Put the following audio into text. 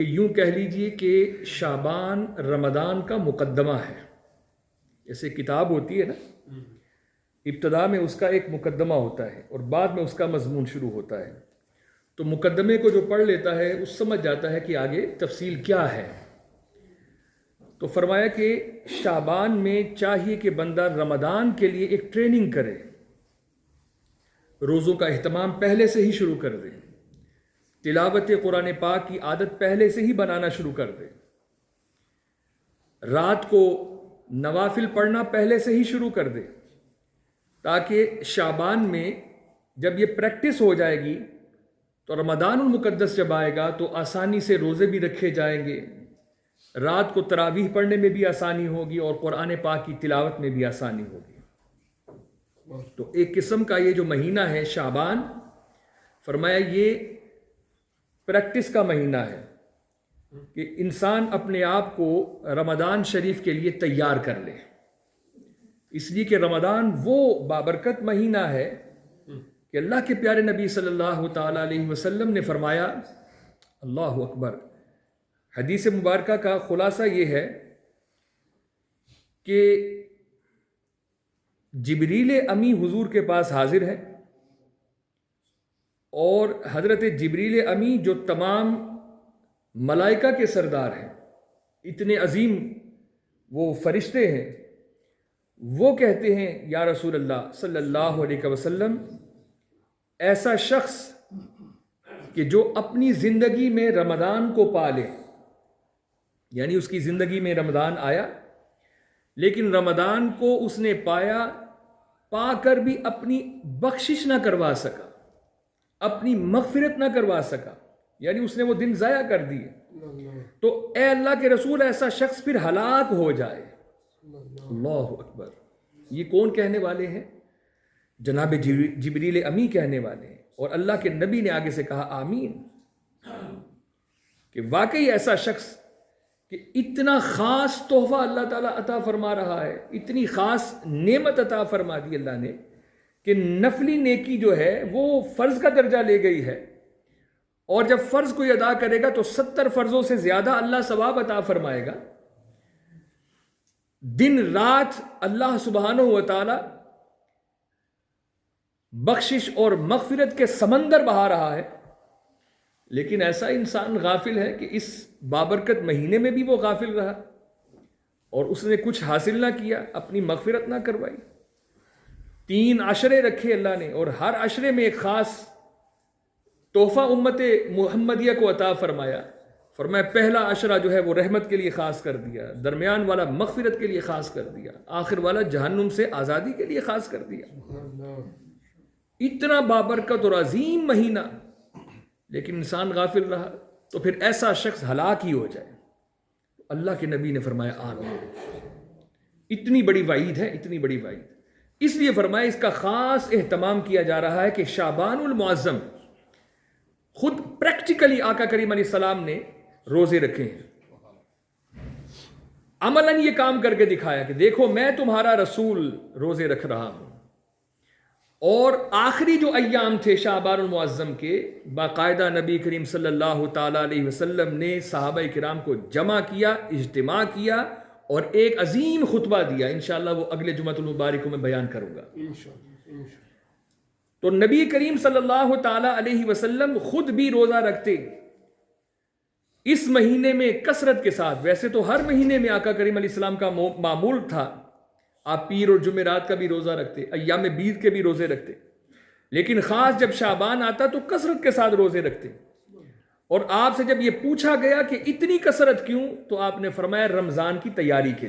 یوں کہہ لیجئے کہ شعبان رمضان کا مقدمہ ہے. جیسے کتاب ہوتی ہے نا، ابتدا میں اس کا ایک مقدمہ ہوتا ہے اور بعد میں اس کا مضمون شروع ہوتا ہے. تو مقدمے کو جو پڑھ لیتا ہے اس سمجھ جاتا ہے کہ آگے تفصیل کیا ہے. تو فرمایا کہ شعبان میں چاہیے کہ بندہ رمضان کے لیے ایک ٹریننگ کرے، روزوں کا اہتمام پہلے سے ہی شروع کر دے، تلاوت قرآن پاک کی عادت پہلے سے ہی بنانا شروع کر دے، رات کو نوافل پڑھنا پہلے سے ہی شروع کر دے، تاکہ شعبان میں جب یہ پریکٹس ہو جائے گی تو رمضان المقدس جب آئے گا تو آسانی سے روزے بھی رکھے جائیں گے، رات کو تراویح پڑھنے میں بھی آسانی ہوگی اور قرآن پاک کی تلاوت میں بھی آسانی ہوگی. تو ایک قسم کا یہ جو مہینہ ہے شعبان، فرمایا یہ پریکٹس کا مہینہ ہے کہ انسان اپنے آپ کو رمضان شریف کے لیے تیار کر لے. اس لیے کہ رمضان وہ بابرکت مہینہ ہے کہ اللہ کے پیارے نبی صلی اللہ تعالیٰ علیہ وسلم نے فرمایا، اللہ اکبر، حدیث مبارکہ کا خلاصہ یہ ہے کہ جبریل امی حضور کے پاس حاضر ہے اور حضرت جبریل امی جو تمام ملائکہ کے سردار ہیں، اتنے عظیم وہ فرشتے ہیں، وہ کہتے ہیں یا رسول اللہ صلی اللہ علیہ وسلم، ایسا شخص کہ جو اپنی زندگی میں رمضان کو پالے، یعنی اس کی زندگی میں رمضان آیا لیکن رمضان کو اس نے پا کر بھی اپنی بخشش نہ کروا سکا، اپنی مغفرت نہ کروا سکا، یعنی اس نے وہ دن ضائع کر دیے، تو اے اللہ کے رسول ایسا شخص پھر ہلاک ہو جائے. اللہ اکبر. یہ کون کہنے والے ہیں؟ جناب جبریل امی کہنے والے ہیں. اور اللہ کے نبی نے آگے سے کہا آمین، کہ واقعی ایسا شخص کہ اتنا خاص تحفہ اللہ تعالیٰ عطا فرما رہا ہے، اتنی خاص نعمت عطا فرما دی اللہ نے کہ نفلی نیکی جو ہے وہ فرض کا درجہ لے گئی ہے، اور جب فرض کوئی ادا کرے گا تو 70 فرضوں سے زیادہ اللہ ثواب عطا فرمائے گا. دن رات اللہ سبحانہ و تعالی بخشش اور مغفرت کے سمندر بہا رہا ہے، لیکن ایسا انسان غافل ہے کہ اس بابرکت مہینے میں بھی وہ غافل رہا اور اس نے کچھ حاصل نہ کیا، اپنی مغفرت نہ کروائی. 3 عشرے رکھے اللہ نے اور ہر عشرے میں ایک خاص تحفہ امت محمدیہ کو عطا فرمایا. فرمایا پہلا عشرہ جو ہے وہ رحمت کے لیے خاص کر دیا، درمیان والا مغفرت کے لیے خاص کر دیا، آخر والا جہنم سے آزادی کے لیے خاص کر دیا. اتنا بابرکت اور عظیم مہینہ، لیکن انسان غافل رہا تو پھر ایسا شخص ہلاک ہی ہو جائے. اللہ کے نبی نے فرمایا آمین. اتنی بڑی وعید ہے، اتنی بڑی وعید. اس لیے فرمایا اس کا خاص اہتمام کیا جا رہا ہے کہ شعبان المعظم خود پریکٹیکلی آقا کریم علیہ السلام نے روزے رکھے ہیں، عملاً یہ کام کر کے دکھایا کہ دیکھو میں تمہارا رسول روزے رکھ رہا ہوں. اور آخری جو ایام تھے شعبان المعظم کے، باقاعدہ نبی کریم صلی اللہ تعالیٰ علیہ وسلم نے صحابہ کرام کو جمع کیا، اجتماع کیا اور ایک عظیم خطبہ دیا. انشاءاللہ وہ اگلے جمعۃ المبارک میں بیان کروں گا. تو نبی کریم صلی اللہ تعالیٰ علیہ وسلم خود بھی روزہ رکھتے اس مہینے میں کثرت کے ساتھ. ویسے تو ہر مہینے میں آقا کریم علیہ السلام کا معمول تھا، آپ پیر اور جمعرات کا بھی روزہ رکھتے، ایام بیض کے بھی روزے رکھتے، لیکن خاص جب شعبان آتا تو کثرت کے ساتھ روزے رکھتے. اور آپ سے جب یہ پوچھا گیا کہ اتنی کثرت کیوں، تو آپ نے فرمایا رمضان کی تیاری کے لیے.